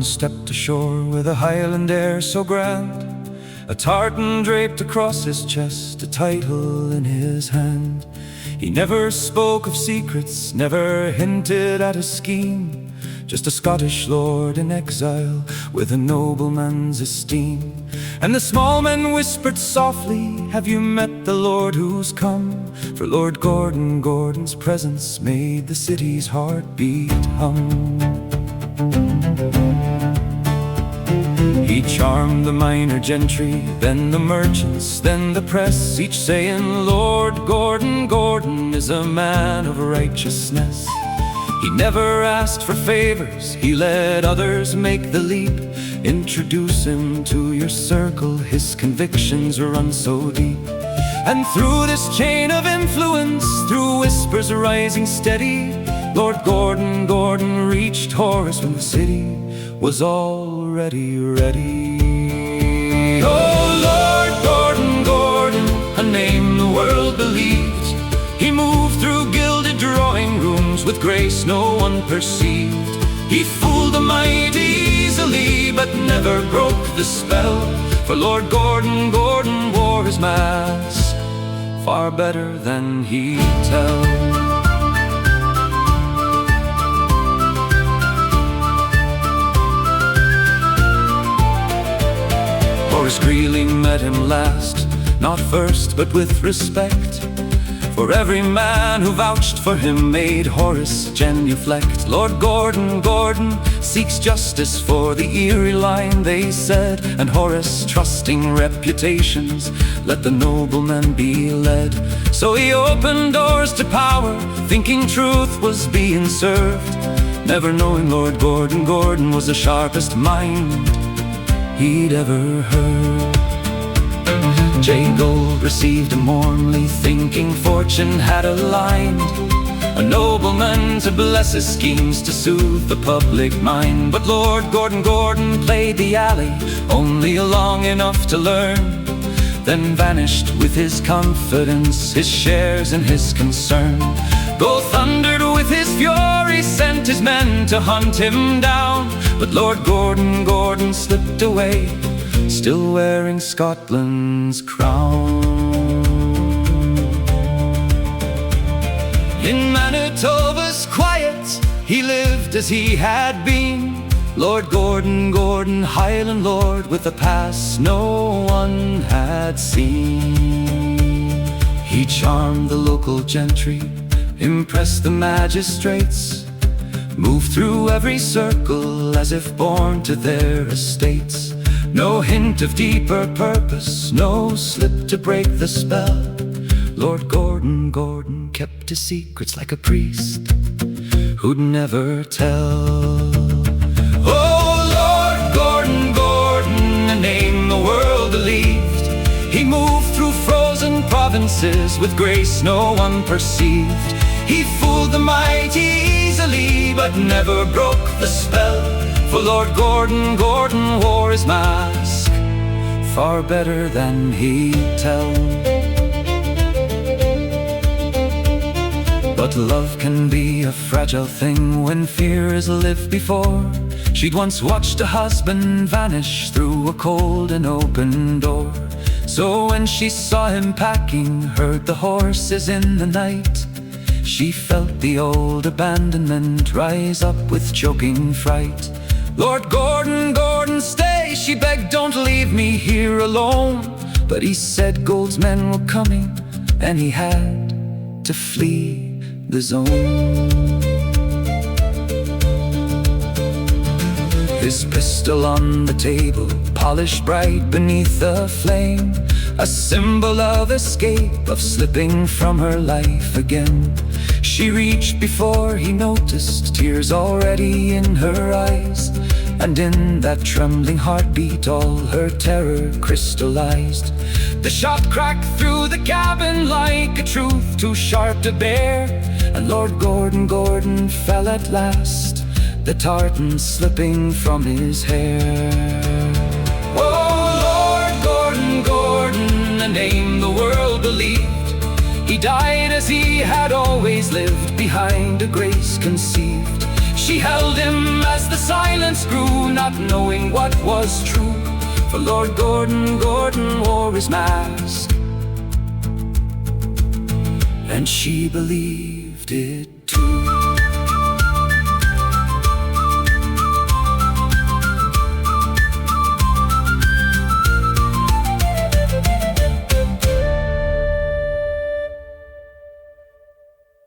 stepped ashore with a Highland air so grand, a tartan draped across his chest, a title in his hand. He never spoke of secrets, never hinted at a scheme, just a Scottish lord in exile with a nobleman's esteem. And the small men whispered softly, "Have you met the Lord who's come?" For Lord Gordon's presence made the city's heartbeat hum. He charmed the minor gentry, then the merchants, then the press, each saying, "Lord Gordon is a man of righteousness." He never asked for favors, he let others make the leap. Introduce him to your circle, his convictions run so deep. And through this chain of influence, through whispers rising steady, Lord Gordon reached Horace when the city was already ready. Oh, Lord Gordon, a name the world believed. He moved through gilded drawing rooms with grace no one perceived. He fooled the mighty easily, but never broke the spell. For Lord Gordon wore his mask far better than he'd tell. Horace Greeley met him last, not first but with respect. For every man who vouched for him made Horace genuflect. Lord Gordon seeks justice for the eerie line, they said, and Horace, trusting reputations, let the nobleman be led. So he opened doors to power, thinking truth was being served, never knowing Lord Gordon was the sharpest mind he'd ever heard. Jay Gould received him warmly, thinking fortune had aligned a nobleman to bless his schemes to soothe the public mind. But Lord Gordon played the alley only long enough to learn, then vanished with his confidence, his shares and his concern. Gould thundered with his fury, sent his men to hunt him down. But Lord Gordon slipped away, still wearing Scotland's crown. In Manitoba's quiet, he lived as he had been. Lord Gordon, Highland lord with a past no one had seen. He charmed the local gentry, impressed the magistrates, moved through every circle as if born to their estates. No hint of deeper purpose, no slip to break the spell. Lord Gordon kept his secrets like a priest who'd never tell. Oh, Lord Gordon, a name the world believed. He moved through frozen provinces with grace no one perceived. He fooled the mighty easily, but never broke the spell. For Lord Gordon wore his mask far better than he'd tell. But love can be a fragile thing when fear is lived before. She'd once watched a husband vanish through a cold and open door. So when she saw him packing, heard the horses in the night, she felt the old abandonment rise up with choking fright. Lord Gordon, stay, she begged, don't leave me here alone. But he said Gould's men were coming, and he had to flee the zone. His pistol on the table, polished bright beneath the flame, a symbol of escape, of slipping from her life again. She reached before he noticed, tears already in her eyes, and in that trembling heartbeat all her terror crystallized. The shot cracked through the cabin like a truth too sharp to bear, and Lord Gordon fell at last, the tartan slipping from his hair. Oh, Lord Gordon, a name the world believed. He died as he had always lived, behind a grace conceived. she held him as the silence grew, not knowing what was true. For Lord Gordon wore his mask, and she believed it too.